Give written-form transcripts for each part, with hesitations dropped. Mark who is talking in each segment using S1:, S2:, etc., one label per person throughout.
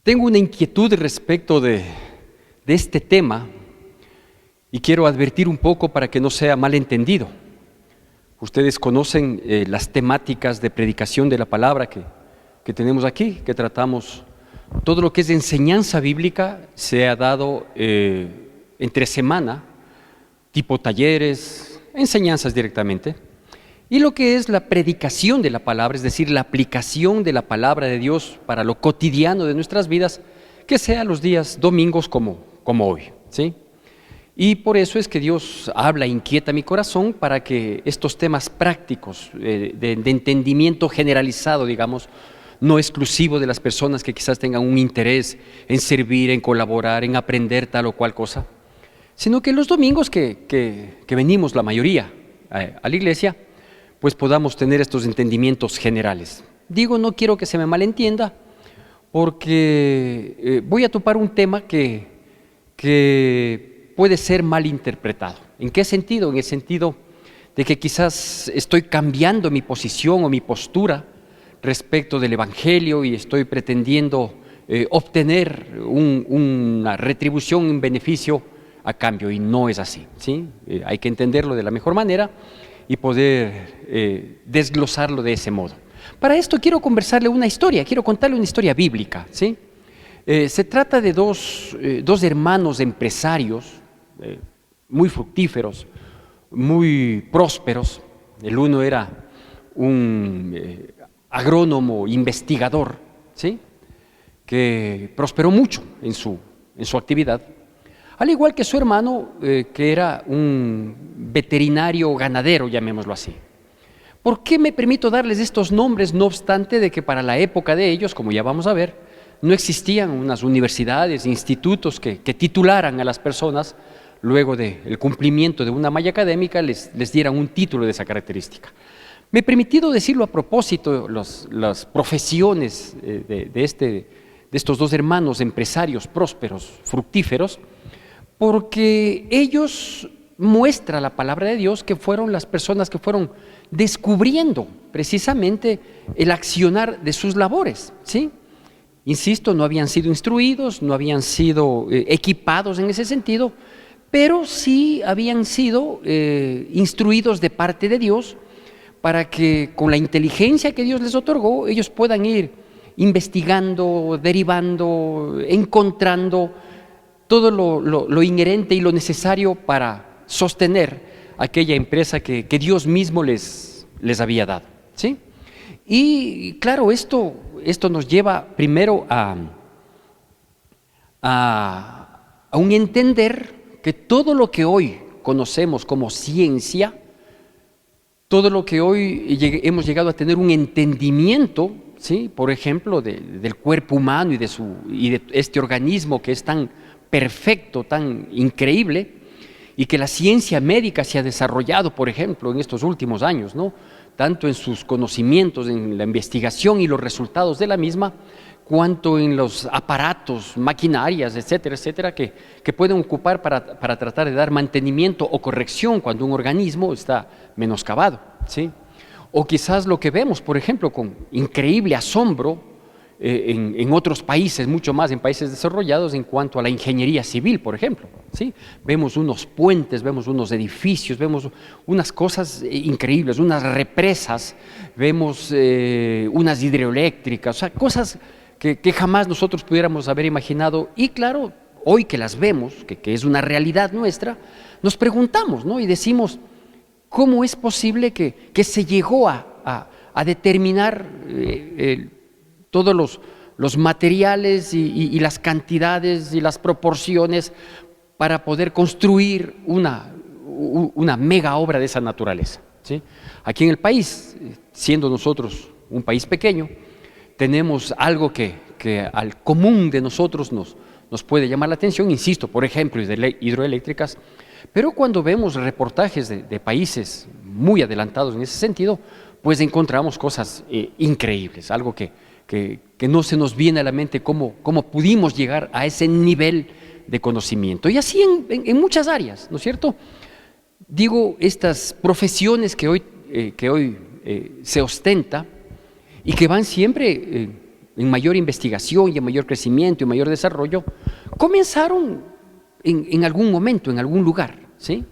S1: Tengo una inquietud respecto de este tema y quiero advertir un poco para que no sea malentendido. Ustedes conocen las temáticas de predicación de la palabra que tenemos aquí, que tratamos. Todo lo que es enseñanza bíblica se ha dado entre semana, tipo talleres, enseñanzas directamente. Y lo que es la predicación de la palabra, es decir, la aplicación de la palabra de Dios para lo cotidiano de nuestras vidas, que sea los días domingos como hoy, ¿sí? Y por eso es que Dios habla, inquieta mi corazón para que estos temas prácticos de entendimiento generalizado, digamos, no exclusivo de las personas que quizás tengan un interés en servir, en colaborar, en aprender tal o cual cosa, sino que los domingos que venimos la mayoría a la iglesia, pues podamos tener estos entendimientos generales. Digo, no quiero que se me malentienda, porque voy a topar un tema que puede ser mal interpretado. ¿En qué sentido? En el sentido de que quizás estoy cambiando mi posición o mi postura respecto del Evangelio y estoy pretendiendo obtener una retribución, un beneficio a cambio, y no es así, ¿sí? Hay que entenderlo de la mejor manera y poder desglosarlo de ese modo. Para esto quiero contarle una historia bíblica, ¿sí? Se trata de dos hermanos empresarios muy fructíferos, muy prósperos. El uno era un agrónomo investigador, ¿sí?, que prosperó mucho en su actividad, al igual que su hermano, que era un veterinario ganadero, llamémoslo así. ¿Por qué me permito darles estos nombres, no obstante de que para la época de ellos, como ya vamos a ver, no existían unas universidades, institutos que titularan a las personas luego del cumplimiento de una malla académica, les dieran un título de esa característica? Me he permitido decirlo a propósito, las profesiones de estos dos hermanos empresarios prósperos, fructíferos, porque ellos muestra la palabra de Dios que fueron las personas que fueron descubriendo precisamente el accionar de sus labores, ¿sí? Insisto, no habían sido instruidos, no habían sido equipados en ese sentido, pero sí habían sido instruidos de parte de Dios para que con la inteligencia que Dios les otorgó, ellos puedan ir investigando, derivando, encontrando todo lo inherente y lo necesario para sostener aquella empresa que Dios mismo les había dado, ¿sí? Y claro, esto nos lleva primero a un entender que todo lo que hoy conocemos como ciencia, todo lo que hoy hemos llegado a tener un entendimiento, ¿sí?, por ejemplo, del cuerpo humano y de este organismo que es tan perfecto, tan increíble, y que la ciencia médica se ha desarrollado, por ejemplo, en estos últimos años, ¿no?, tanto en sus conocimientos, en la investigación y los resultados de la misma, cuanto en los aparatos, maquinarias, etcétera, etcétera, que pueden ocupar para tratar de dar mantenimiento o corrección cuando un organismo está menoscabado, ¿sí? O quizás lo que vemos, por ejemplo, con increíble asombro en otros países, mucho más en países desarrollados, en cuanto a la ingeniería civil, por ejemplo, ¿sí? Vemos unos puentes, vemos unos edificios, vemos unas cosas increíbles, unas represas, vemos unas hidroeléctricas, o sea, cosas que jamás nosotros pudiéramos haber imaginado. Y claro, hoy que las vemos, que es una realidad nuestra, nos preguntamos, ¿no?, y decimos, ¿cómo es posible que se llegó a determinar todos los materiales y las cantidades y las proporciones para poder construir una mega obra de esa naturaleza, ¿sí? Aquí en el país, siendo nosotros un país pequeño, tenemos algo que al común de nosotros nos puede llamar la atención, insisto, por ejemplo, hidroeléctricas, pero cuando vemos reportajes de países muy adelantados en ese sentido, pues encontramos cosas increíbles, algo que no se nos viene a la mente cómo pudimos llegar a ese nivel de conocimiento. Y así en muchas áreas, ¿no es cierto? Digo, estas profesiones que hoy se ostenta, y que van siempre en mayor investigación y en mayor crecimiento y mayor desarrollo, comenzaron en algún momento, en algún lugar, ¿sí?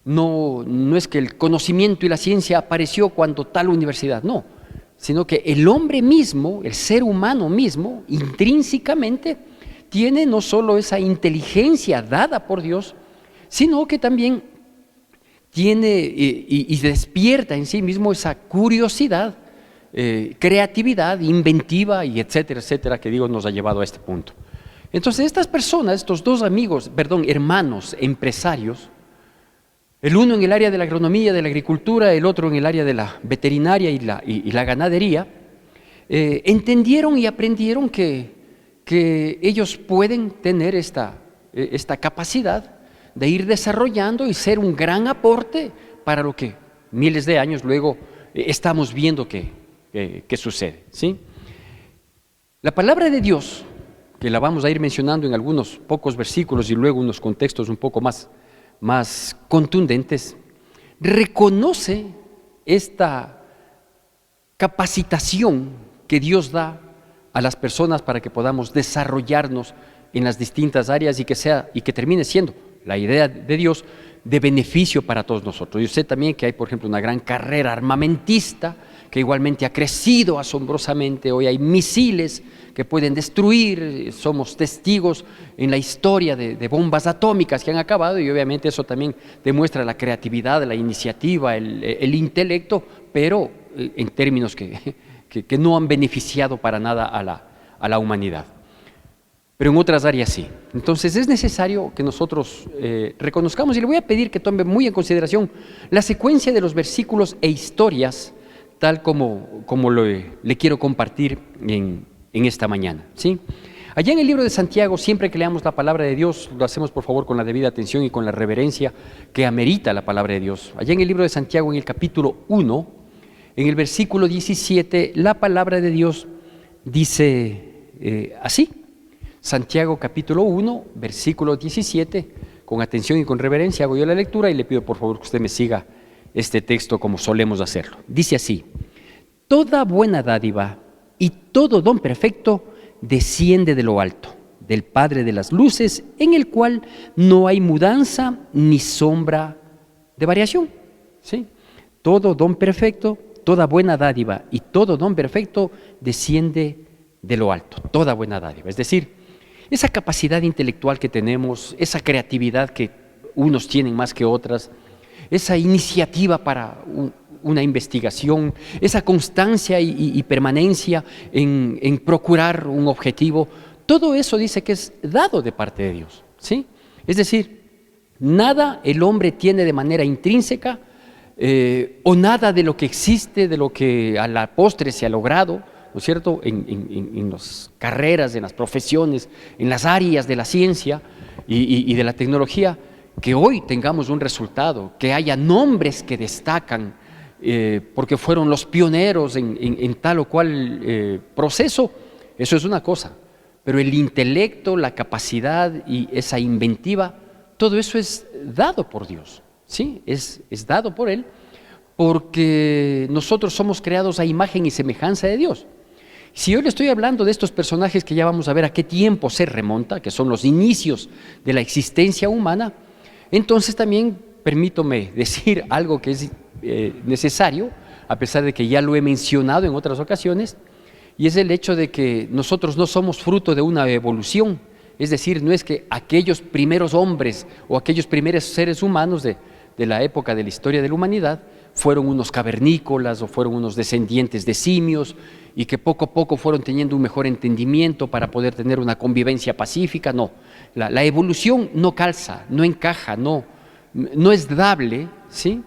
S1: No es que el conocimiento y la ciencia apareció cuando tal universidad, no, sino que el hombre mismo, el ser humano mismo, intrínsecamente, tiene no solo esa inteligencia dada por Dios, sino que también tiene y despierta en sí mismo esa curiosidad, creatividad, inventiva y etcétera, etcétera, que Dios nos ha llevado a este punto. Entonces estas personas, estos dos hermanos empresarios, el uno en el área de la agronomía, de la agricultura, el otro en el área de la veterinaria y la ganadería, entendieron y aprendieron que ellos pueden tener esta capacidad de ir desarrollando y ser un gran aporte para lo que miles de años luego estamos viendo que sucede, ¿sí? La palabra de Dios, que la vamos a ir mencionando en algunos pocos versículos y luego unos contextos un poco más contundentes, reconoce esta capacitación que Dios da a las personas para que podamos desarrollarnos en las distintas áreas y que termine siendo la idea de Dios de beneficio para todos nosotros. Yo sé también que hay, por ejemplo, una gran carrera armamentista que igualmente ha crecido asombrosamente. Hoy hay misiles que pueden destruir, somos testigos en la historia de bombas atómicas que han acabado, y obviamente eso también demuestra la creatividad, la iniciativa, el intelecto, pero en términos que no han beneficiado para nada a la humanidad. Pero en otras áreas sí. Entonces es necesario que nosotros reconozcamos, y le voy a pedir que tome muy en consideración la secuencia de los versículos e historias, tal como le quiero compartir en esta mañana, ¿sí? Allá en el libro de Santiago, siempre que leamos la palabra de Dios, lo hacemos por favor con la debida atención y con la reverencia que amerita la palabra de Dios. Allá en el libro de Santiago, en el capítulo 1, en el versículo 17, la palabra de Dios dice así. Santiago capítulo 1, versículo 17, con atención y con reverencia hago yo la lectura y le pido por favor que usted me siga este texto como solemos hacerlo. Dice así: toda buena dádiva y todo don perfecto desciende de lo alto, del Padre de las luces, en el cual no hay mudanza ni sombra de variación, ¿sí? Todo don perfecto, toda buena dádiva y todo don perfecto desciende de lo alto, toda buena dádiva. Es decir, esa capacidad intelectual que tenemos, esa creatividad que unos tienen más que otras, esa iniciativa para una investigación, esa constancia y permanencia en procurar un objetivo, todo eso dice que es dado de parte de Dios, ¿sí? Es decir, nada el hombre tiene de manera intrínseca o nada de lo que existe, de lo que a la postre se ha logrado, ¿no es cierto?, en las carreras, en las profesiones, en las áreas de la ciencia y de la tecnología, que hoy tengamos un resultado, que haya nombres que destacan porque fueron los pioneros en tal o cual proceso, eso es una cosa, pero el intelecto, la capacidad y esa inventiva, todo eso es dado por Dios, ¿sí? Es dado por Él, porque nosotros somos creados a imagen y semejanza de Dios. Si hoy le estoy hablando de estos personajes que ya vamos a ver a qué tiempo se remonta, que son los inicios de la existencia humana, entonces también permítome decir algo que es necesario, a pesar de que ya lo he mencionado en otras ocasiones, y es el hecho de que nosotros no somos fruto de una evolución. Es decir, no es que aquellos primeros hombres o aquellos primeros seres humanos de la época de la historia de la humanidad fueron unos cavernícolas o fueron unos descendientes de simios y que poco a poco fueron teniendo un mejor entendimiento para poder tener una convivencia pacífica. No, la evolución no calza, no encaja, no es dable, ¿sí?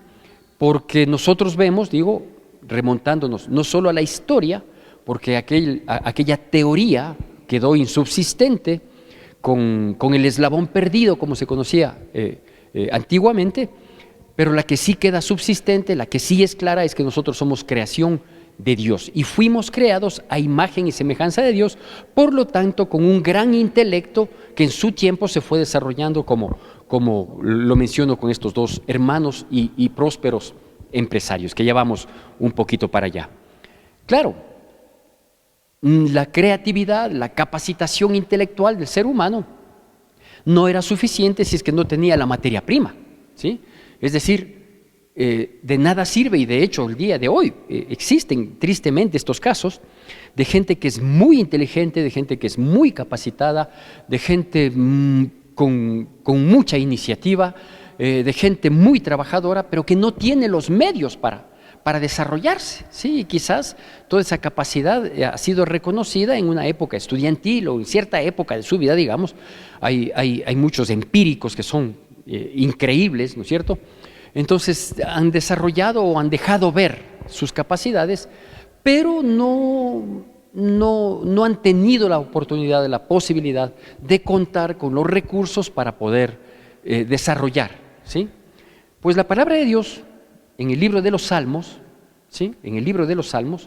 S1: Porque nosotros vemos, digo, remontándonos no solo a la historia, porque aquella teoría quedó insubsistente con el eslabón perdido, como se conocía antiguamente, pero la que sí queda subsistente, la que sí es clara, es que nosotros somos creación de Dios y fuimos creados a imagen y semejanza de Dios, por lo tanto con un gran intelecto que en su tiempo se fue desarrollando como lo menciono con estos dos hermanos y prósperos empresarios, que ya vamos un poquito para allá. Claro, la creatividad, la capacitación intelectual del ser humano no era suficiente si es que no tenía la materia prima, ¿sí? Es decir, de nada sirve, y de hecho el día de hoy existen tristemente estos casos de gente que es muy inteligente, de gente que es muy capacitada, de gente con mucha iniciativa, de gente muy trabajadora, pero que no tiene los medios para desarrollarse, ¿sí? Y quizás toda esa capacidad ha sido reconocida en una época estudiantil o en cierta época de su vida, digamos. Hay muchos empíricos que son increíbles, ¿no es cierto? Entonces han desarrollado o han dejado ver sus capacidades, pero no han tenido la oportunidad, la posibilidad de contar con los recursos para poder desarrollar, ¿sí? Pues la palabra de Dios en el libro de los Salmos, ¿sí? En el libro de los Salmos,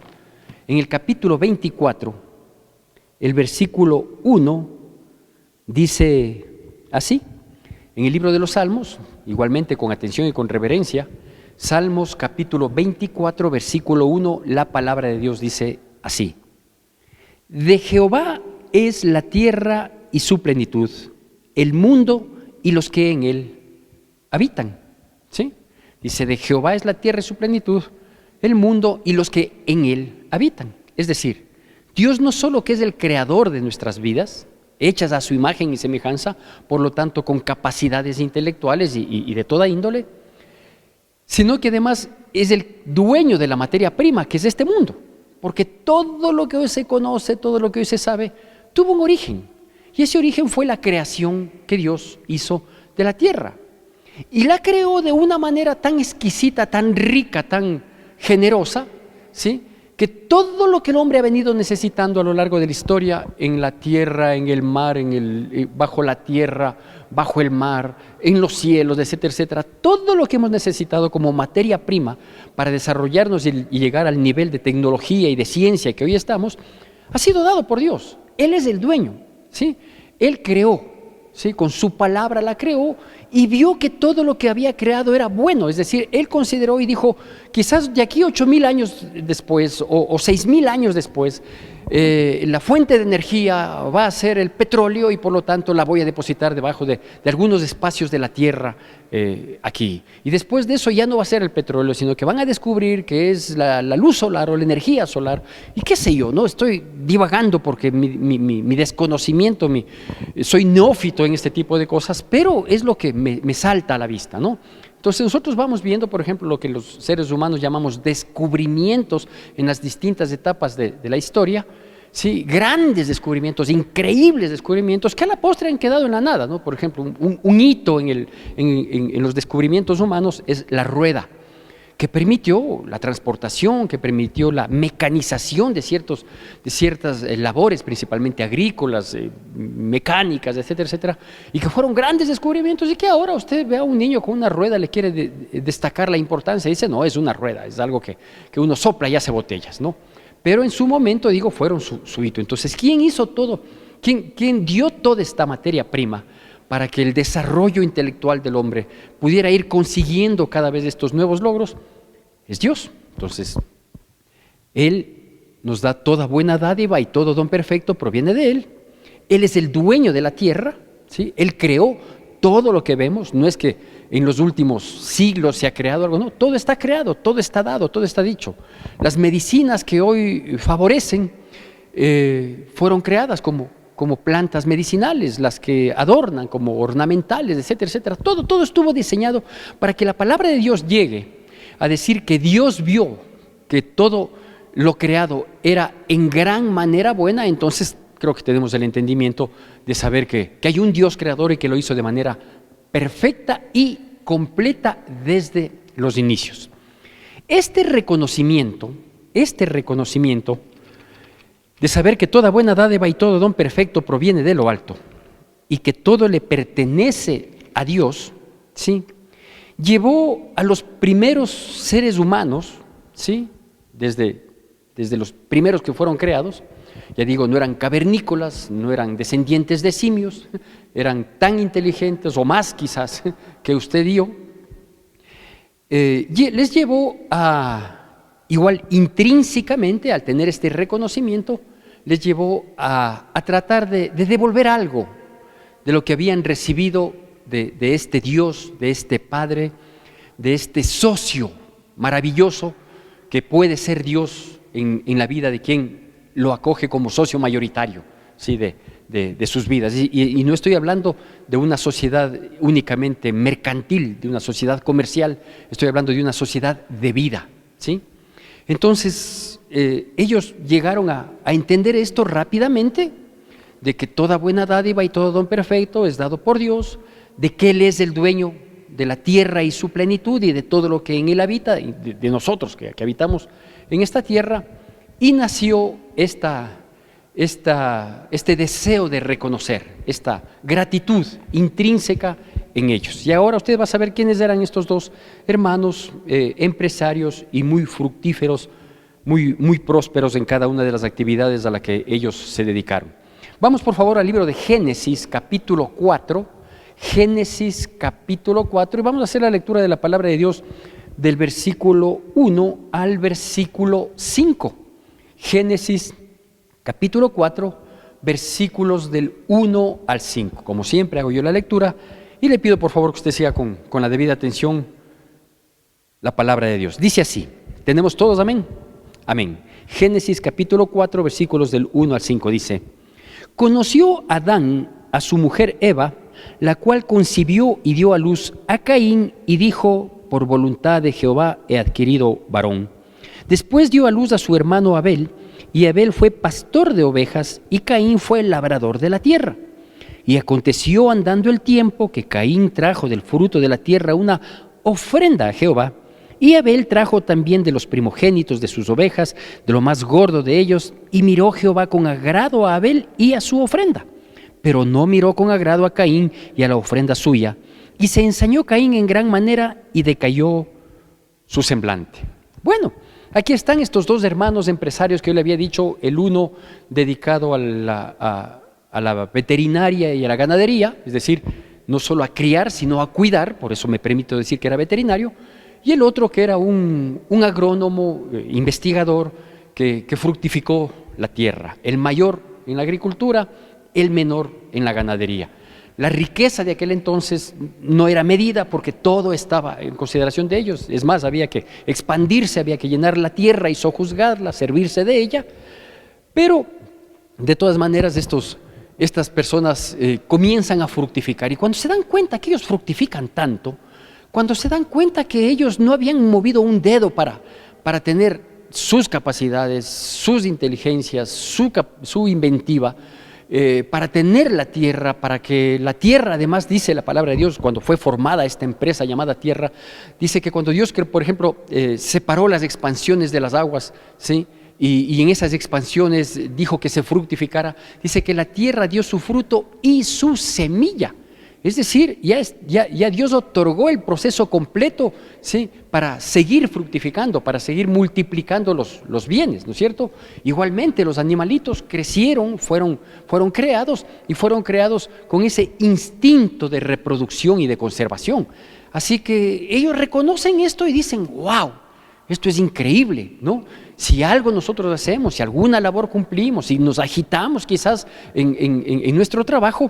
S1: en el capítulo 24, el versículo 1, dice así. En el libro de los Salmos, igualmente con atención y con reverencia, Salmos capítulo 24, versículo 1, la palabra de Dios dice así: de Jehová es la tierra y su plenitud, el mundo y los que en él habitan, ¿sí? Dice, de Jehová es la tierra y su plenitud, el mundo y los que en él habitan. Es decir, Dios no solo que es el creador de nuestras vidas, hechas a su imagen y semejanza, por lo tanto con capacidades intelectuales y de toda índole, sino que además es el dueño de la materia prima, que es este mundo, porque todo lo que hoy se conoce, todo lo que hoy se sabe, tuvo un origen, y ese origen fue la creación que Dios hizo de la tierra, y la creó de una manera tan exquisita, tan rica, tan generosa, ¿sí?, que todo lo que el hombre ha venido necesitando a lo largo de la historia, en la tierra, en el mar, bajo la tierra, bajo el mar, en los cielos, etcétera, etcétera, todo lo que hemos necesitado como materia prima para desarrollarnos y llegar al nivel de tecnología y de ciencia que hoy estamos, ha sido dado por Dios. Él es el dueño, ¿sí? Él creó, ¿sí? Con su palabra la creó y vio que todo lo que había creado era bueno. Es decir, Él consideró y dijo, quizás de aquí 8,000 años después o 6,000 años después, la fuente de energía va a ser el petróleo y por lo tanto la voy a depositar debajo de algunos espacios de la tierra aquí. Y después de eso ya no va a ser el petróleo, sino que van a descubrir que es la luz solar o la energía solar. Y qué sé yo, ¿no? Estoy divagando porque mi desconocimiento, soy neófito en este tipo de cosas, pero es lo que me salta a la vista, ¿no? Entonces nosotros vamos viendo, por ejemplo, lo que los seres humanos llamamos descubrimientos en las distintas etapas de la historia, ¿sí? Grandes descubrimientos, increíbles descubrimientos que a la postre han quedado en la nada, ¿no? Por ejemplo, un hito en los descubrimientos humanos es la rueda, que permitió la transportación, que permitió la mecanización de ciertas labores, principalmente agrícolas, mecánicas, etcétera, etcétera, y que fueron grandes descubrimientos y que ahora usted ve a un niño con una rueda, le quiere destacar la importancia, dice, no, es una rueda, es algo que uno sopla y hace botellas, ¿no? Pero en su momento, digo, fueron su hito. Entonces, ¿quién hizo todo? ¿Quién dio toda esta materia prima para que el desarrollo intelectual del hombre pudiera ir consiguiendo cada vez estos nuevos logros? Es Dios. Entonces, Él nos da toda buena dádiva y todo don perfecto proviene de Él. Él es el dueño de la tierra, ¿sí? Él creó todo lo que vemos, no es que en los últimos siglos se ha creado algo, no, todo está creado, todo está dado, todo está dicho. Las medicinas que hoy favorecen fueron creadas como plantas medicinales, las que adornan como ornamentales, etcétera, etcétera. Todo estuvo diseñado para que la palabra de Dios llegue a decir que Dios vio que todo lo creado era en gran manera buena. Entonces creo que tenemos el entendimiento de saber que hay un Dios creador y que lo hizo de manera perfecta y completa desde los inicios. Este reconocimiento de saber que toda buena dádiva y todo don perfecto proviene de lo alto y que todo le pertenece a Dios, ¿sí?, llevó a los primeros seres humanos, ¿sí?, desde los primeros que fueron creados, ya digo, no eran cavernícolas, no eran descendientes de simios, eran tan inteligentes o más quizás que usted y yo, les llevó a, igual intrínsecamente, al tener este reconocimiento, les llevó a tratar de devolver algo de lo que habían recibido de este Dios, de este Padre, de este socio maravilloso que puede ser Dios en la vida de quien lo acoge como socio mayoritario, ¿sí? de sus vidas. Y no estoy hablando de una sociedad únicamente mercantil, de una sociedad comercial, estoy hablando de una sociedad de vida, ¿sí? Entonces, ellos llegaron a entender esto rápidamente, de que toda buena dádiva y todo don perfecto es dado por Dios, de que Él es el dueño de la tierra y su plenitud y de todo lo que en Él habita, y de nosotros que habitamos en esta tierra, y nació este deseo de reconocer, esta gratitud intrínseca en ellos. Y ahora usted va a saber quiénes eran estos dos hermanos empresarios y muy fructíferos, muy prósperos en cada una de las actividades a las que ellos se dedicaron. Vamos por favor al libro de Génesis capítulo 4, Génesis capítulo 4, y vamos a hacer la lectura de la palabra de Dios del versículo 1 al versículo 5. Génesis capítulo 4, versículos del 1 al 5. Como siempre hago yo la lectura y le pido por favor que usted siga con la debida atención la palabra de Dios. Dice así, ¿tenemos todos amén? Amén. Génesis capítulo 4, versículos del 1 al 5 dice: Conoció Adán a su mujer Eva, la cual concibió y dio a luz a Caín y dijo: por voluntad de Jehová he adquirido varón. Después dio a luz a su hermano Abel, y Abel fue pastor de ovejas y Caín fue labrador de la tierra. Y aconteció andando el tiempo que Caín trajo del fruto de la tierra una ofrenda a Jehová, y Abel trajo también de los primogénitos de sus ovejas, de lo más gordo de ellos, y miró Jehová con agrado a Abel y a su ofrenda, pero no miró con agrado a Caín y a la ofrenda suya, y se ensañó Caín en gran manera y decayó su semblante. Bueno, aquí están estos dos hermanos empresarios que yo le había dicho, el uno dedicado a la veterinaria y a la ganadería, es decir, no solo a criar, sino a cuidar, por eso me permito decir que era veterinario, y el otro que era un agrónomo, investigador, que fructificó la tierra, el mayor en la agricultura, el menor en la ganadería. La riqueza de aquel entonces no era medida porque todo estaba en consideración de ellos. Es más, había que expandirse, había que llenar la tierra y sojuzgarla, servirse de ella. Pero, de todas maneras, estas personas comienzan a fructificar. Y cuando se dan cuenta que ellos fructifican tanto, cuando se dan cuenta que ellos no habían movido un dedo para tener sus capacidades, sus inteligencias, su inventiva, para tener la tierra, para que la tierra, además dice la palabra de Dios, cuando fue formada esta empresa llamada tierra, dice que cuando Dios, por ejemplo, separó las expansiones de las aguas, ¿sí? Y en esas expansiones dijo que se fructificara, dice que la tierra dio su fruto y su semilla. Es decir, ya Dios otorgó el proceso completo, ¿sí? Para seguir fructificando, para seguir multiplicando los bienes, ¿no es cierto? Igualmente los animalitos crecieron, fueron creados y fueron creados con ese instinto de reproducción y de conservación. Así que ellos reconocen esto y dicen, wow, esto es increíble, ¿no? Si algo nosotros hacemos, si alguna labor cumplimos, si nos agitamos quizás en nuestro trabajo,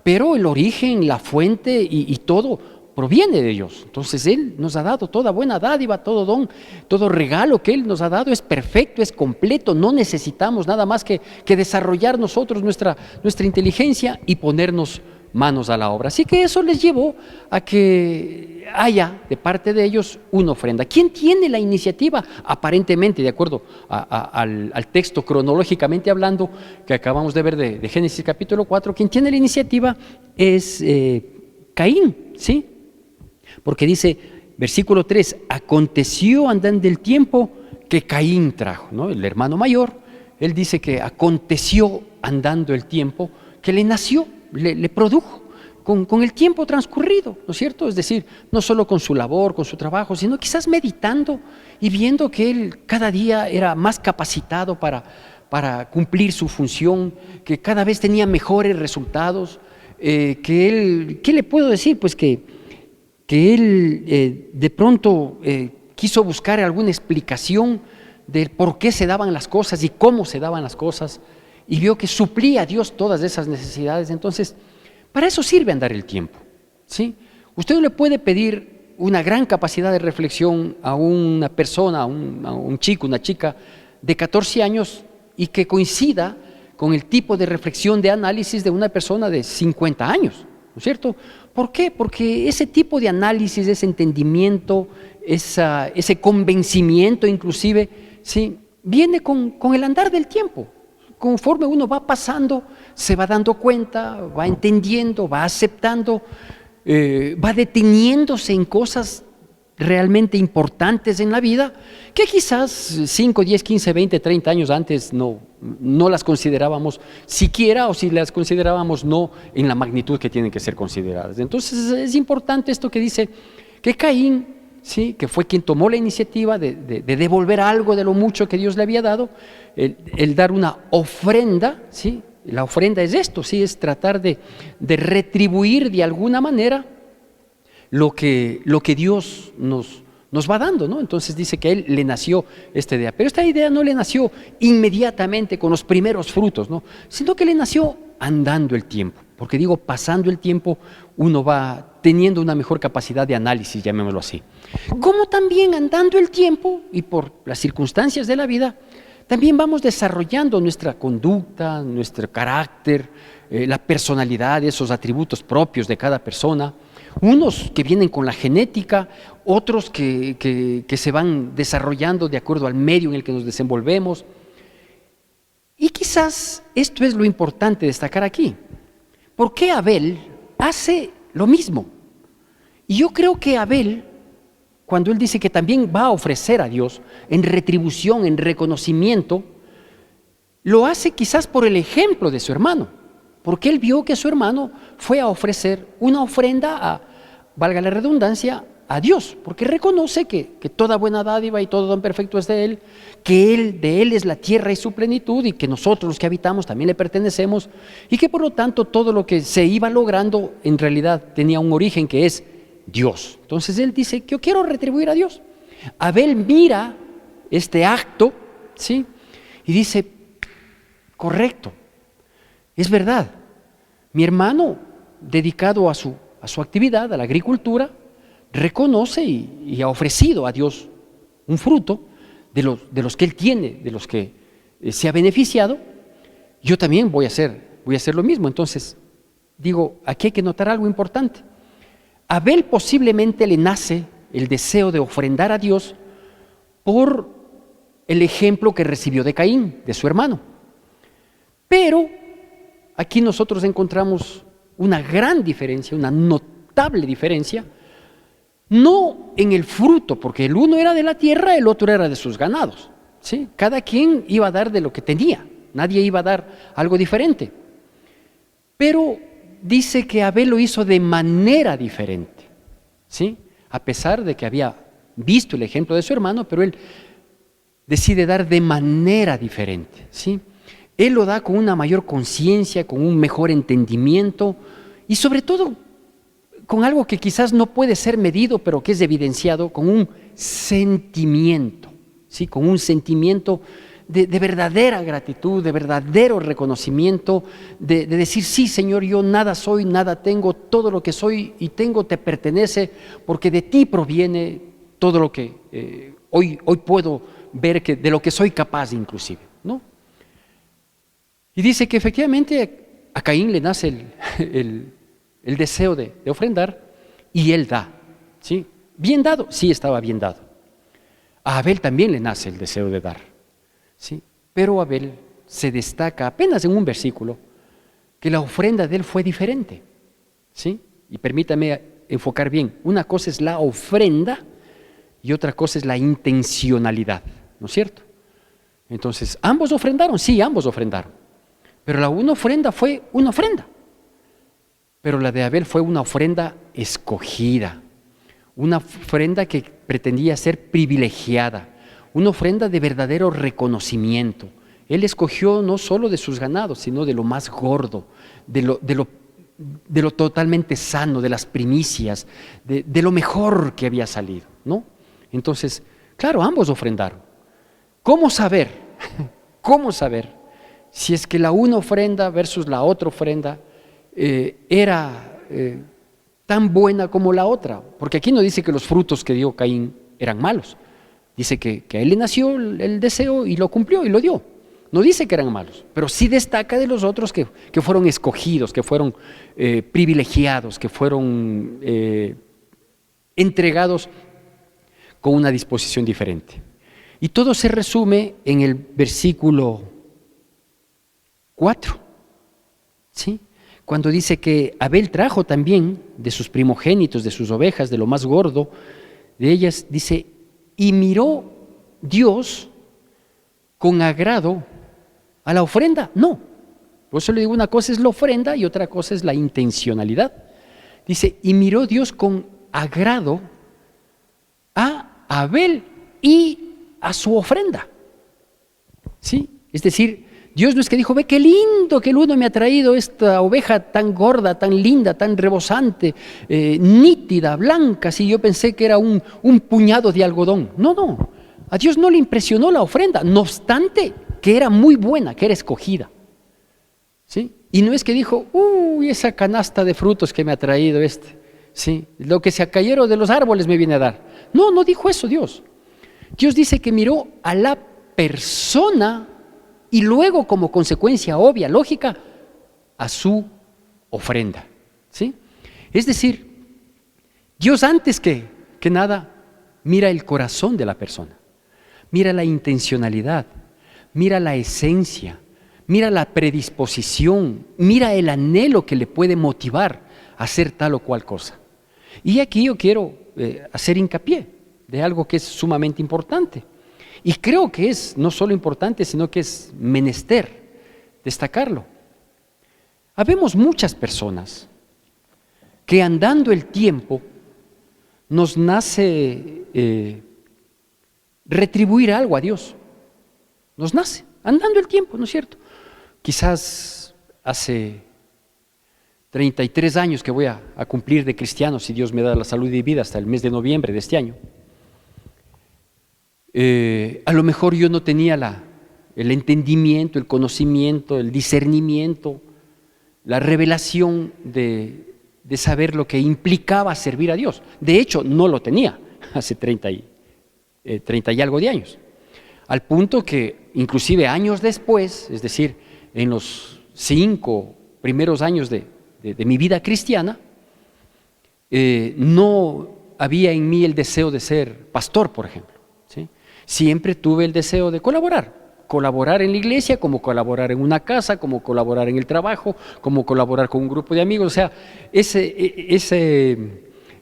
S1: pero el origen, la fuente y todo proviene de Dios. Entonces Él nos ha dado toda buena dádiva, todo don, todo regalo que Él nos ha dado es perfecto, es completo. No necesitamos nada más que desarrollar nosotros nuestra inteligencia y ponernos manos a la obra. Así que eso les llevó a que haya de parte de ellos una ofrenda. ¿Quién tiene la iniciativa? Aparentemente, de acuerdo al texto cronológicamente hablando que acabamos de ver de Génesis capítulo 4, quien tiene la iniciativa es Caín, ¿sí? Porque dice, versículo 3, aconteció andando el tiempo que Caín trajo, ¿no? El hermano mayor, él dice que aconteció andando el tiempo que le nació, le produjo con el tiempo transcurrido, ¿no es cierto? Es decir, no solo con su labor, con su trabajo, sino quizás meditando y viendo que él cada día era más capacitado para cumplir su función, que cada vez tenía mejores resultados, que él, ¿qué le puedo decir? Pues que él de pronto quiso buscar alguna explicación de por qué se daban las cosas y cómo se daban las cosas. y vio que suplía a Dios todas esas necesidades. Entonces, para eso sirve andar el tiempo, ¿sí? Usted no le puede pedir una gran capacidad de reflexión a una persona, a un chico, una chica de 14 años y que coincida con el tipo de reflexión, de análisis de una persona de 50 años, ¿no es cierto? ¿Por qué? Porque ese tipo de análisis, ese entendimiento, ese convencimiento inclusive, ¿sí?, viene con el andar del tiempo. Conforme uno va pasando, se va dando cuenta, va entendiendo, va aceptando, va deteniéndose en cosas realmente importantes en la vida, que quizás 5, 10, 15, 20, 30 años antes no las considerábamos siquiera, o si las considerábamos no en la magnitud que tienen que ser consideradas. Entonces es importante esto que dice que Caín, ¿sí?, que fue quien tomó la iniciativa de devolver algo de lo mucho que Dios le había dado, el dar una ofrenda, ¿sí? La ofrenda es esto, ¿sí?, es tratar de retribuir de alguna manera lo que Dios nos va dando, ¿no? Entonces dice que a él le nació esta idea, pero esta idea no le nació inmediatamente con los primeros frutos, ¿no?, sino que le nació andando el tiempo, porque digo, pasando el tiempo uno va teniendo una mejor capacidad de análisis, llamémoslo así. Como también andando el tiempo y por las circunstancias de la vida, también vamos desarrollando nuestra conducta, nuestro carácter, la personalidad, esos atributos propios de cada persona, unos que vienen con la genética, otros que se van desarrollando de acuerdo al medio en el que nos desenvolvemos. Y quizás esto es lo importante destacar aquí. ¿Por qué Abel hace lo mismo? Y yo creo que Abel, cuando él dice que también va a ofrecer a Dios en retribución, en reconocimiento, lo hace quizás por el ejemplo de su hermano, porque él vio que su hermano fue a ofrecer una ofrenda valga la redundancia, a Dios, porque reconoce que toda buena dádiva y todo don perfecto es de Él, que de Él es la tierra y su plenitud, y que nosotros los que habitamos también le pertenecemos, y que por lo tanto todo lo que se iba logrando en realidad tenía un origen que es Dios. Entonces él dice que yo quiero retribuir a Dios. Abel mira este acto, ¿sí?, y dice, correcto, es verdad, mi hermano dedicado a su actividad, a la agricultura, reconoce y ha ofrecido a Dios un fruto de los que él tiene, de los que se ha beneficiado. Yo también voy a hacer lo mismo. Entonces, digo, aquí hay que notar algo importante. A Abel posiblemente le nace el deseo de ofrendar a Dios por el ejemplo que recibió de Caín, de su hermano. Pero aquí nosotros encontramos una gran diferencia, una notable diferencia, no en el fruto, porque el uno era de la tierra, el otro era de sus ganados, ¿sí? Cada quien iba a dar de lo que tenía, nadie iba a dar algo diferente. Pero dice que Abel lo hizo de manera diferente, ¿sí?, a pesar de que había visto el ejemplo de su hermano, pero él decide dar de manera diferente, ¿sí? Él lo da con una mayor conciencia, con un mejor entendimiento y sobre todo con algo que quizás no puede ser medido, pero que es evidenciado, con un sentimiento, ¿sí?, con un sentimiento de verdadera gratitud, de verdadero reconocimiento, de decir, sí, Señor, yo nada soy, nada tengo, todo lo que soy y tengo te pertenece, porque de ti proviene todo lo que hoy puedo ver, que de lo que soy capaz inclusive, ¿no? Y dice que efectivamente a Caín le nace el deseo de ofrendar y él da, ¿sí? ¿Bien dado? Sí, estaba bien dado. A Abel también le nace el deseo de dar, ¿sí? Pero Abel se destaca apenas en un versículo que la ofrenda de él fue diferente, ¿sí? Y permítame enfocar bien, una cosa es la ofrenda y otra cosa es la intencionalidad, ¿no es cierto? Entonces, ¿ambos ofrendaron? Sí, ambos ofrendaron. Pero la una ofrenda fue una ofrenda. Pero la de Abel fue una ofrenda escogida, una ofrenda que pretendía ser privilegiada, una ofrenda de verdadero reconocimiento. Él escogió no solo de sus ganados, sino de lo más gordo, de lo totalmente sano, de las primicias, de lo mejor que había salido, ¿no? Entonces, claro, ambos ofrendaron. ¿Cómo saber? ¿Cómo saber si es que la una ofrenda versus la otra ofrenda era tan buena como la otra, porque aquí no dice que los frutos que dio Caín eran malos, dice que a él le nació el deseo y lo cumplió y lo dio. No dice que eran malos, pero sí destaca de los otros que fueron escogidos, que fueron privilegiados, que fueron entregados con una disposición diferente. Y todo se resume en el versículo 4, ¿sí? Cuando dice que Abel trajo también de sus primogénitos, de sus ovejas, de lo más gordo de ellas, dice, y miró Dios con agrado a la ofrenda. No, por eso le digo, una cosa es la ofrenda y otra cosa es la intencionalidad. Dice, y miró Dios con agrado a Abel y a su ofrenda. ¿Sí? Es decir, Dios no es que dijo, ve qué lindo que el uno me ha traído esta oveja tan gorda, tan linda, tan rebosante, nítida, blanca, si yo pensé que era un puñado de algodón. No, no, a Dios no le impresionó la ofrenda, no obstante que era muy buena, que era escogida. ¿Sí? Y no es que dijo, uy, esa canasta de frutos que me ha traído ¿sí? Lo que se cayeron de los árboles me viene a dar. No, no dijo eso Dios. Dios dice que miró a la persona y luego, como consecuencia obvia, lógica, a su ofrenda. ¿Sí? Es decir, Dios antes que nada mira el corazón de la persona, mira la intencionalidad, mira la esencia, mira la predisposición, mira el anhelo que le puede motivar a hacer tal o cual cosa. Y aquí yo quiero hacer hincapié de algo que es sumamente importante. Y creo que es no solo importante, sino que es menester destacarlo. Habemos muchas personas que andando el tiempo nos nace retribuir algo a Dios. Nos nace, andando el tiempo, ¿no es cierto? Quizás hace 33 años que voy a cumplir de cristiano, si Dios me da la salud y vida, hasta el mes de noviembre de este año. A lo mejor yo no tenía el entendimiento, el conocimiento, el discernimiento, la revelación de saber lo que implicaba servir a Dios. De hecho, no lo tenía hace 30 y algo de años. Al punto que inclusive años después, es decir, en los 5 primeros años de mi vida cristiana, no había en mí el deseo de ser pastor, por ejemplo. ¿Sí? Siempre tuve el deseo de colaborar en la iglesia, como colaborar en una casa, como colaborar en el trabajo, como colaborar con un grupo de amigos. O sea, ese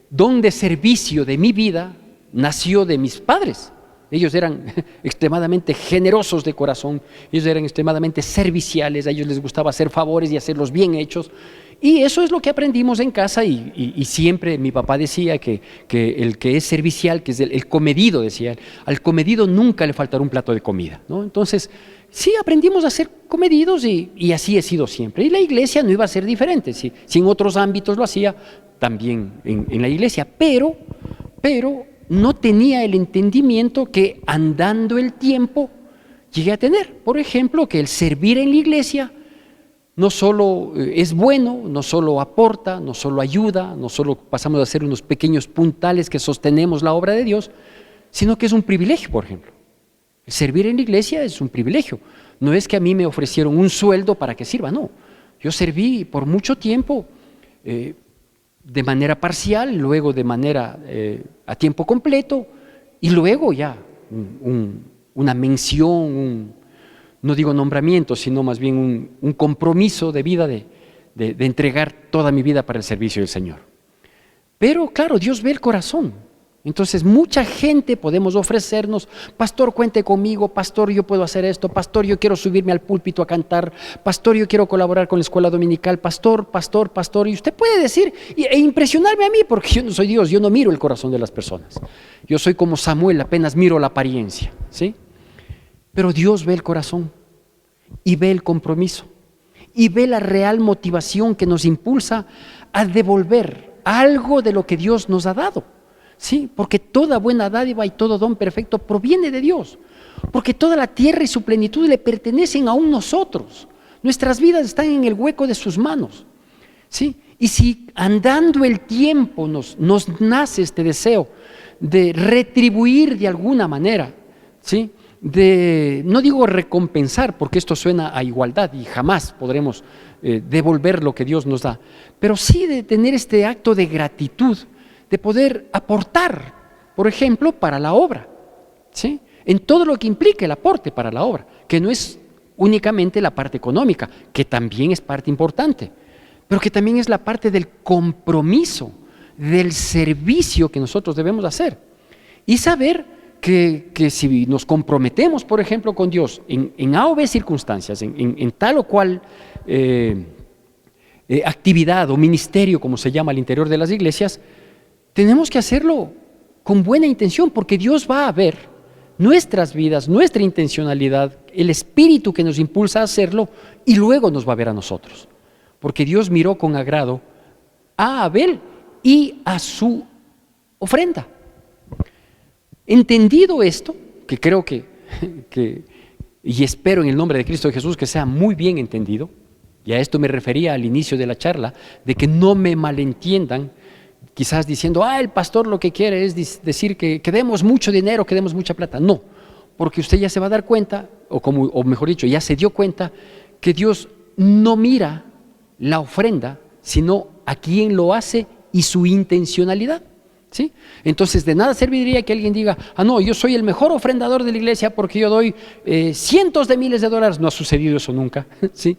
S1: don de servicio de mi vida nació de mis padres. Ellos eran extremadamente generosos de corazón, ellos eran extremadamente serviciales, a ellos les gustaba hacer favores y hacerlos bien hechos. Y eso es lo que aprendimos en casa y siempre mi papá decía que el que es servicial, que es el comedido, decía, al comedido nunca le faltará un plato de comida, ¿no? Entonces, sí aprendimos a ser comedidos y así he sido siempre. Y la iglesia no iba a ser diferente, si en otros ámbitos lo hacía, también en la iglesia, pero no tenía el entendimiento que andando el tiempo llegué a tener. Por ejemplo, que el servir en la iglesia no solo es bueno, no solo aporta, no solo ayuda, no solo pasamos a ser unos pequeños puntales que sostenemos la obra de Dios, sino que es un privilegio, por ejemplo. El servir en la iglesia es un privilegio. No es que a mí me ofrecieron un sueldo para que sirva, no. Yo serví por mucho tiempo de manera parcial, luego de manera a tiempo completo y luego ya una mención, no digo nombramiento, sino más bien un compromiso de vida de entregar toda mi vida para el servicio del Señor. Pero claro, Dios ve el corazón. Entonces mucha gente podemos ofrecernos, pastor, cuente conmigo, pastor, yo puedo hacer esto, pastor, yo quiero subirme al púlpito a cantar, pastor, yo quiero colaborar con la escuela dominical, pastor, y usted puede decir e impresionarme a mí, porque yo no soy Dios, yo no miro el corazón de las personas. Yo soy como Samuel, apenas miro la apariencia, ¿sí? Pero Dios ve el corazón y ve el compromiso y ve la real motivación que nos impulsa a devolver algo de lo que Dios nos ha dado. ¿sí? Porque toda buena dádiva y todo don perfecto proviene de Dios. Porque toda la tierra y su plenitud le pertenecen aún nosotros. Nuestras vidas están en el hueco de sus manos, ¿sí? Y si andando el tiempo nos nace este deseo de retribuir de alguna manera, ¿sí? No digo recompensar, porque esto suena a igualdad y jamás podremos devolver lo que Dios nos da, pero sí de tener este acto de gratitud, de poder aportar, por ejemplo, para la obra, ¿sí? En todo lo que implica el aporte para la obra, que no es únicamente la parte económica, que también es parte importante, pero que también es la parte del compromiso, del servicio que nosotros debemos hacer. Y saber que si nos comprometemos, por ejemplo, con Dios en A o B circunstancias, en tal o cual actividad o ministerio, como se llama al interior de las iglesias, tenemos que hacerlo con buena intención, porque Dios va a ver nuestras vidas, nuestra intencionalidad, el espíritu que nos impulsa a hacerlo, y luego nos va a ver a nosotros. Porque Dios miró con agrado a Abel y a su ofrenda. Entendido esto, que creo que y espero en el nombre de Cristo Jesús que sea muy bien entendido, y a esto me refería al inicio de la charla, de que no me malentiendan, quizás diciendo, el pastor lo que quiere es decir que demos mucho dinero, que demos mucha plata. No, porque usted ya se va a dar cuenta, o mejor dicho, ya se dio cuenta, que Dios no mira la ofrenda, sino a quién lo hace y su intencionalidad, ¿sí? Entonces de nada serviría que alguien diga, no, yo soy el mejor ofrendador de la iglesia porque yo doy cientos de miles de dólares. No ha sucedido eso nunca, ¿sí?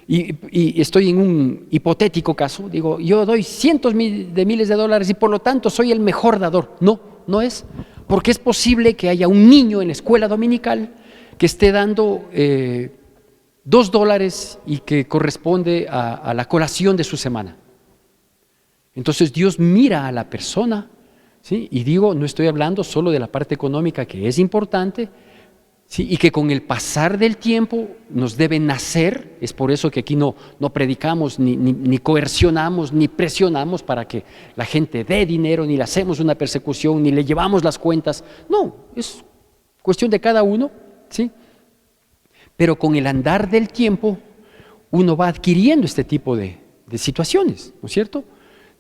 S1: Y estoy en un hipotético caso, digo, yo doy cientos de miles de dólares y por lo tanto soy el mejor dador. No, no es, porque es posible que haya un niño en la escuela dominical que esté dando $2 y que corresponde a la colación de su semana. Entonces Dios mira a la persona, ¿sí? Y digo, no estoy hablando solo de la parte económica, que es importante, ¿sí? Y que con el pasar del tiempo nos debe nacer. Es por eso que aquí no predicamos, ni coercionamos, ni presionamos para que la gente dé dinero, ni le hacemos una persecución, ni le llevamos las cuentas. No, es cuestión de cada uno, ¿sí? Pero con el andar del tiempo uno va adquiriendo este tipo de situaciones, ¿no es cierto?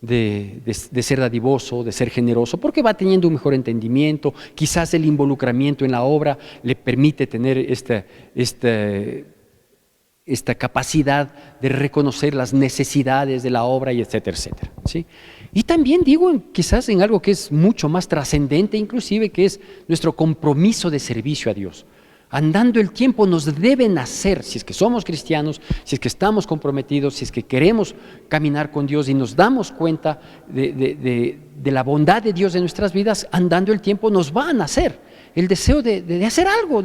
S1: De ser dadivoso, de ser generoso, porque va teniendo un mejor entendimiento. Quizás el involucramiento en la obra le permite tener esta capacidad de reconocer las necesidades de la obra, y etcétera, etcétera, ¿sí? Y también digo, quizás en algo que es mucho más trascendente inclusive, que es nuestro compromiso de servicio a Dios. Andando el tiempo nos debe nacer, si es que somos cristianos, si es que estamos comprometidos, si es que queremos caminar con Dios y nos damos cuenta de la bondad de Dios en nuestras vidas, andando el tiempo nos va a nacer el deseo de hacer algo,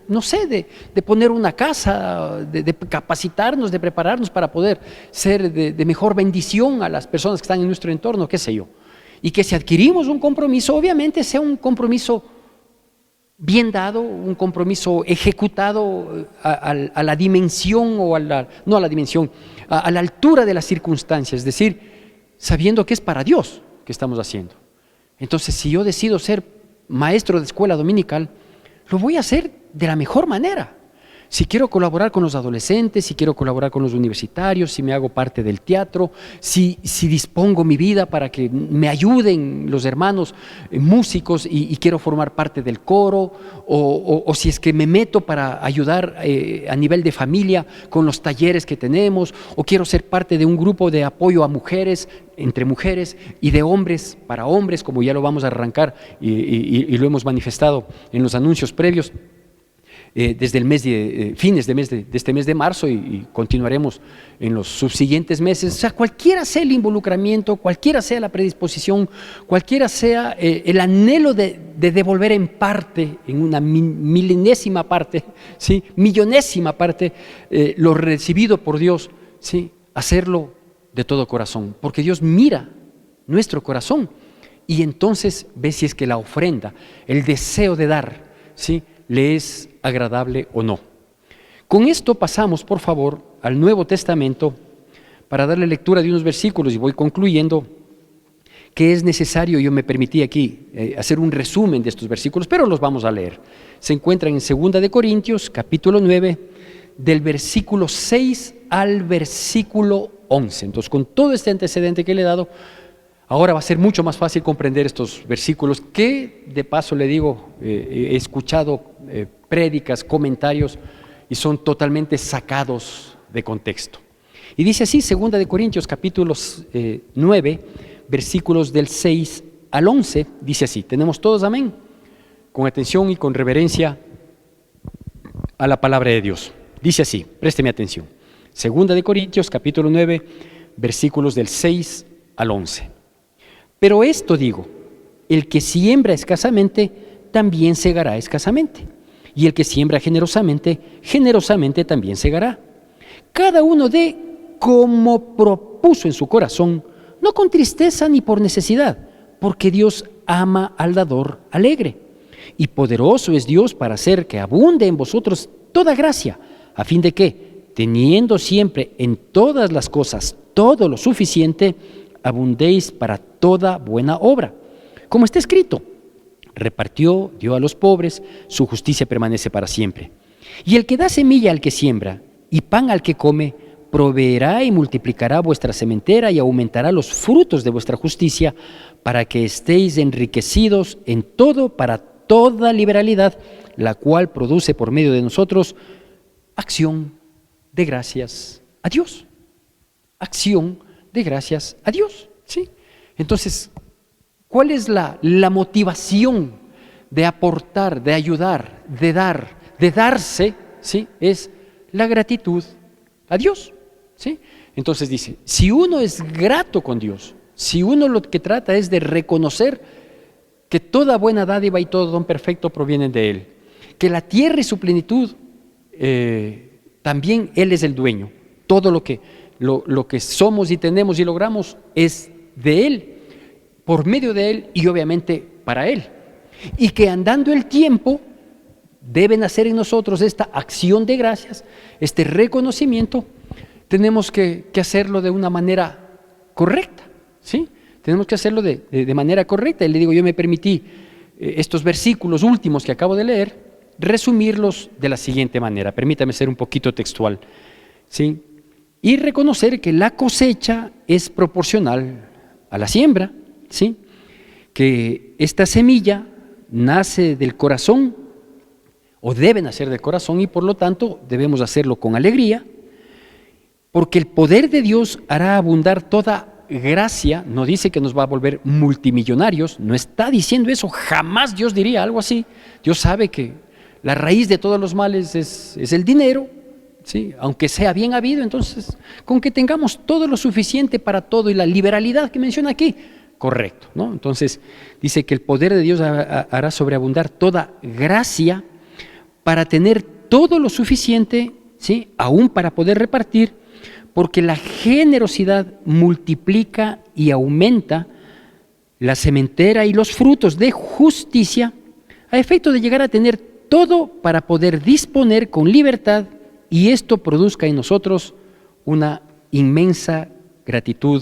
S1: no sé, de poner una casa, de capacitarnos, de prepararnos para poder ser de mejor bendición a las personas que están en nuestro entorno, qué sé yo. Y que si adquirimos un compromiso, obviamente sea un compromiso bien dado, un compromiso ejecutado a la dimensión o no a la dimensión, a la altura de las circunstancias, es decir, sabiendo que es para Dios que estamos haciendo. Entonces, si yo decido ser maestro de escuela dominical, lo voy a hacer de la mejor manera. Si quiero colaborar con los adolescentes, si quiero colaborar con los universitarios, si me hago parte del teatro, si dispongo mi vida para que me ayuden los hermanos músicos y quiero formar parte del coro, o si es que me meto para ayudar a nivel de familia con los talleres que tenemos, o quiero ser parte de un grupo de apoyo a mujeres, entre mujeres, y de hombres para hombres, como ya lo vamos a arrancar y lo hemos manifestado en los anuncios previos. Desde el fines de este mes de marzo y continuaremos en los subsiguientes meses. O sea, cualquiera sea el involucramiento, cualquiera sea la predisposición, cualquiera sea el anhelo de devolver en parte, en una milenésima parte, ¿sí? Millonésima parte, lo recibido por Dios, ¿sí? Hacerlo de todo corazón, porque Dios mira nuestro corazón y entonces ve si es que la ofrenda, el deseo de dar, ¿sí?, le es agradable o no. Con esto pasamos, por favor, al Nuevo Testamento para darle lectura de unos versículos y voy concluyendo, que es necesario, yo me permití aquí hacer un resumen de estos versículos, pero los vamos a leer. Se encuentran en 2 Corintios, capítulo 9, del versículo 6 al versículo 11. Entonces, con todo este antecedente que le he dado, ahora va a ser mucho más fácil comprender estos versículos que, de paso le digo, he escuchado prédicas, comentarios, y son totalmente sacados de contexto. Y dice así, 2 Corintios, capítulo 9, versículos del 6 al 11, dice así. ¿Tenemos todos amén? Con atención y con reverencia a la palabra de Dios. Dice así, présteme atención. 2 Corintios, capítulo 9, versículos del 6 al 11. Pero esto digo, el que siembra escasamente, también segará escasamente. Y el que siembra generosamente, generosamente también segará. Cada uno dé como propuso en su corazón, no con tristeza ni por necesidad, porque Dios ama al dador alegre. Y poderoso es Dios para hacer que abunde en vosotros toda gracia, a fin de que, teniendo siempre en todas las cosas todo lo suficiente, abundéis para toda buena obra. Como está escrito, repartió, dio a los pobres, su justicia permanece para siempre. Y el que da semilla al que siembra y pan al que come, proveerá y multiplicará vuestra sementera y aumentará los frutos de vuestra justicia, para que estéis enriquecidos en todo para toda liberalidad, la cual produce por medio de nosotros acción de gracias a Dios. Acción de gracias a Dios, ¿sí? Entonces, ¿cuál es la motivación de aportar, de ayudar, de dar, de darse? ¿Sí? Es la gratitud a Dios, ¿sí? Entonces dice, si uno es grato con Dios, si uno lo que trata es de reconocer que toda buena dádiva y todo don perfecto provienen de Él, que la tierra y su plenitud, también Él es el dueño, todo lo que somos y tenemos y logramos es de Él, por medio de Él y obviamente para Él. Y que andando el tiempo deben hacer en nosotros esta acción de gracias, este reconocimiento, tenemos que hacerlo de una manera correcta, ¿sí? Tenemos que hacerlo de manera correcta. Y le digo, yo me permití estos versículos últimos que acabo de leer, resumirlos de la siguiente manera. Permítame ser un poquito textual, ¿sí? Y reconocer que la cosecha es proporcional a la siembra, ¿sí? Que esta semilla nace del corazón, o debe nacer del corazón, y por lo tanto debemos hacerlo con alegría, porque el poder de Dios hará abundar toda gracia. No dice que nos va a volver multimillonarios, no está diciendo eso, jamás Dios diría algo así. Dios sabe que la raíz de todos los males es el dinero, ¿sí? Aunque sea bien habido. Entonces, con que tengamos todo lo suficiente para todo y la liberalidad que menciona aquí, correcto, ¿no? Entonces, dice que el poder de Dios hará sobreabundar toda gracia para tener todo lo suficiente, ¿sí? Aún para poder repartir, porque la generosidad multiplica y aumenta la sementera y los frutos de justicia, a efecto de llegar a tener todo para poder disponer con libertad, y esto produzca en nosotros una inmensa gratitud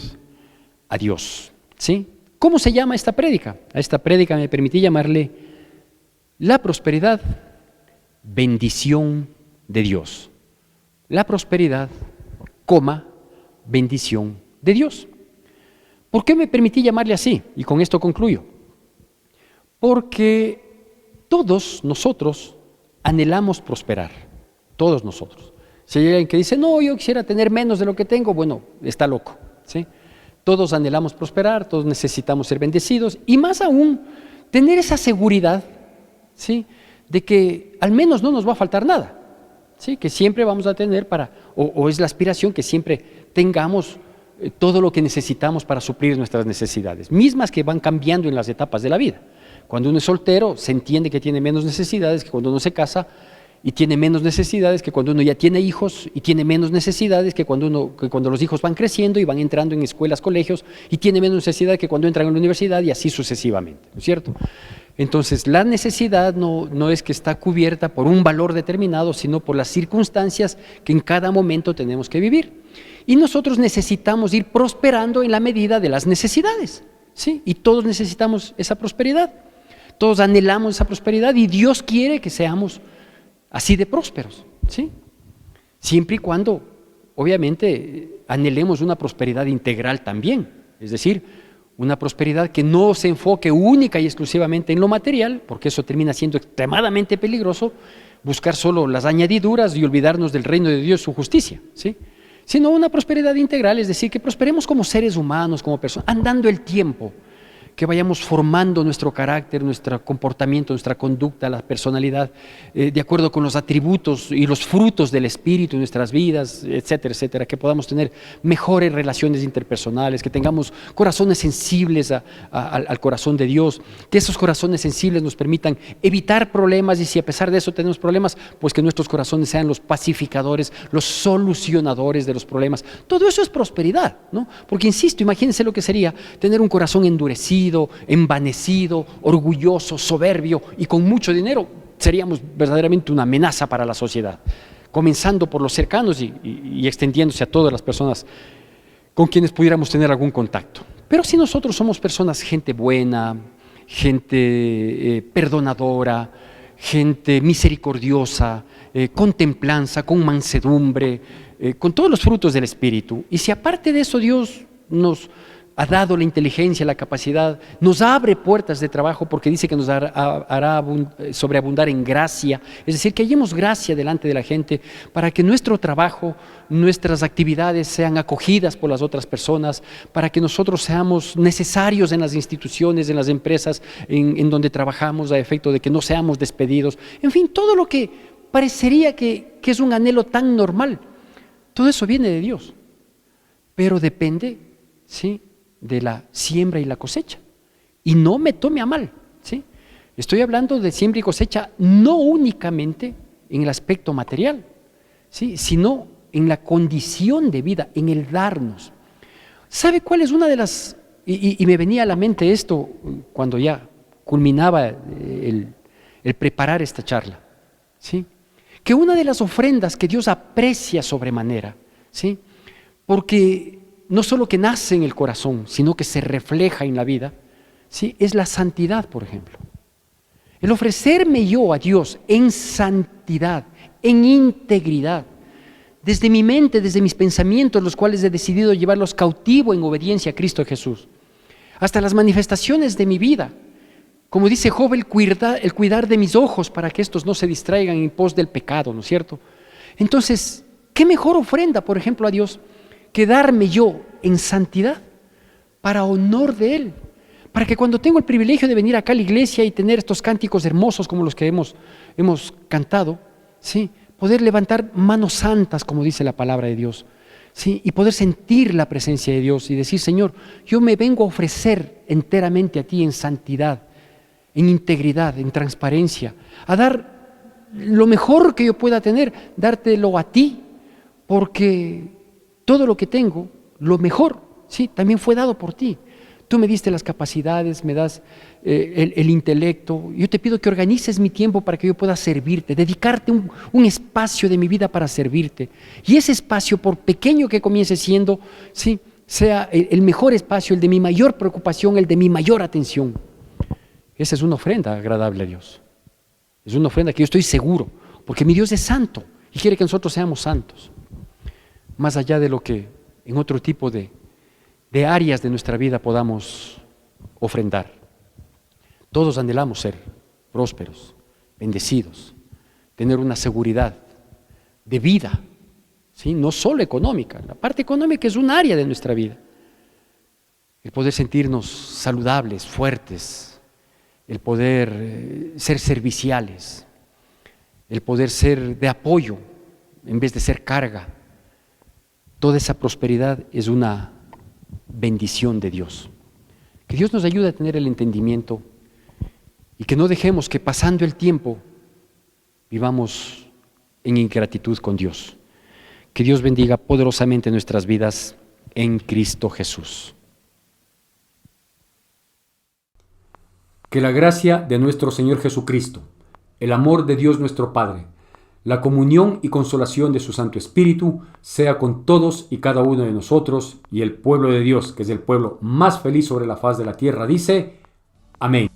S1: a Dios, ¿sí? ¿Cómo se llama esta prédica? A esta prédica me permití llamarle la prosperidad, bendición de Dios. La prosperidad, bendición de Dios. ¿Por qué me permití llamarle así? Y con esto concluyo. Porque todos nosotros anhelamos prosperar, todos nosotros. Si hay alguien que dice, no, yo quisiera tener menos de lo que tengo, bueno, está loco, ¿sí? Todos anhelamos prosperar, todos necesitamos ser bendecidos, y más aún, tener esa seguridad, ¿sí? De que al menos no nos va a faltar nada, ¿sí? Que siempre vamos a tener o es la aspiración que siempre tengamos todo lo que necesitamos para suplir nuestras necesidades, mismas que van cambiando en las etapas de la vida. Cuando uno es soltero, se entiende que tiene menos necesidades que cuando uno se casa, y tiene menos necesidades que cuando uno ya tiene hijos, y tiene menos necesidades que cuando los hijos van creciendo y van entrando en escuelas, colegios, y tiene menos necesidad que cuando entran en la universidad, y así sucesivamente, ¿no es cierto? Entonces, la necesidad no es que está cubierta por un valor determinado, sino por las circunstancias que en cada momento tenemos que vivir. Y nosotros necesitamos ir prosperando en la medida de las necesidades, ¿sí? Y todos necesitamos esa prosperidad. Todos anhelamos esa prosperidad y Dios quiere que seamos así de prósperos, ¿sí? Siempre y cuando, obviamente, anhelemos una prosperidad integral también. Es decir, una prosperidad que no se enfoque única y exclusivamente en lo material, porque eso termina siendo extremadamente peligroso, buscar solo las añadiduras y olvidarnos del reino de Dios y su justicia, ¿sí? Sino una prosperidad integral, es decir, que prosperemos como seres humanos, como personas, andando el tiempo, que vayamos formando nuestro carácter, nuestro comportamiento, nuestra conducta, la personalidad, de acuerdo con los atributos y los frutos del Espíritu en nuestras vidas, etcétera, etcétera, que podamos tener mejores relaciones interpersonales, que tengamos corazones sensibles al corazón de Dios, que esos corazones sensibles nos permitan evitar problemas y si a pesar de eso tenemos problemas, pues que nuestros corazones sean los pacificadores, los solucionadores de los problemas. Todo eso es prosperidad, ¿no? Porque insisto, imagínense lo que sería tener un corazón endurecido, envanecido, orgulloso, soberbio y con mucho dinero. Seríamos verdaderamente una amenaza para la sociedad, comenzando por los cercanos y extendiéndose a todas las personas con quienes pudiéramos tener algún contacto. Pero si nosotros somos personas, gente buena, gente perdonadora, gente misericordiosa, con templanza, con mansedumbre, con todos los frutos del Espíritu, y si aparte de eso Dios nos ha dado la inteligencia, la capacidad, nos abre puertas de trabajo porque dice que nos hará sobreabundar en gracia, es decir, que hallemos gracia delante de la gente para que nuestro trabajo, nuestras actividades sean acogidas por las otras personas, para que nosotros seamos necesarios en las instituciones, en las empresas en donde trabajamos a efecto de que no seamos despedidos, en fin, todo lo que parecería que es un anhelo tan normal, todo eso viene de Dios, pero depende, ¿sí?, de la siembra y la cosecha. Y no me tome a mal, ¿sí? Estoy hablando de siembra y cosecha no únicamente en el aspecto material, ¿sí?, sino en la condición de vida, en el darnos. ¿Sabe cuál es una de las, y me venía a la mente esto cuando ya culminaba el preparar esta charla, ¿sí?, que una de las ofrendas que Dios aprecia sobremanera, ¿sí?, porque no solo que nace en el corazón, sino que se refleja en la vida, ¿sí?, es la santidad, por ejemplo. El ofrecerme yo a Dios en santidad, en integridad, desde mi mente, desde mis pensamientos, los cuales he decidido llevarlos cautivo en obediencia a Cristo Jesús, hasta las manifestaciones de mi vida. Como dice Job, el cuidar de mis ojos para que estos no se distraigan en pos del pecado, ¿no es cierto? Entonces, ¿qué mejor ofrenda, por ejemplo, a Dios que darme yo en santidad para honor de Él? Para que cuando tengo el privilegio de venir acá a la iglesia y tener estos cánticos hermosos como los que hemos cantado, ¿sí?, poder levantar manos santas, como dice la palabra de Dios, ¿sí?, y poder sentir la presencia de Dios y decir, Señor, yo me vengo a ofrecer enteramente a ti en santidad, en integridad, en transparencia, a dar lo mejor que yo pueda tener, dártelo a ti, porque todo lo que tengo, lo mejor, sí, también fue dado por ti. Tú me diste las capacidades, me das el intelecto. Yo te pido que organices mi tiempo para que yo pueda servirte, dedicarte un espacio de mi vida para servirte. Y ese espacio, por pequeño que comience siendo, sí, sea el mejor espacio, el de mi mayor preocupación, el de mi mayor atención. Esa es una ofrenda agradable a Dios. Es una ofrenda que yo estoy seguro, porque mi Dios es santo y quiere que nosotros seamos santos. Más allá de lo que en otro tipo de áreas de nuestra vida podamos ofrendar. Todos anhelamos ser prósperos, bendecidos, tener una seguridad de vida, ¿sí?, no solo económica. La parte económica es un área de nuestra vida. El poder sentirnos saludables, fuertes, el poder ser serviciales, el poder ser de apoyo en vez de ser carga. Toda esa prosperidad es una bendición de Dios. Que Dios nos ayude a tener el entendimiento y que no dejemos que pasando el tiempo vivamos en ingratitud con Dios. Que Dios bendiga poderosamente nuestras vidas en Cristo Jesús. Que la gracia de nuestro Señor Jesucristo, el amor de Dios nuestro Padre,
S2: la comunión y consolación de su Santo Espíritu sea con todos y cada uno de nosotros, y el pueblo de Dios, que es el pueblo más feliz sobre la faz de la tierra, dice: amén.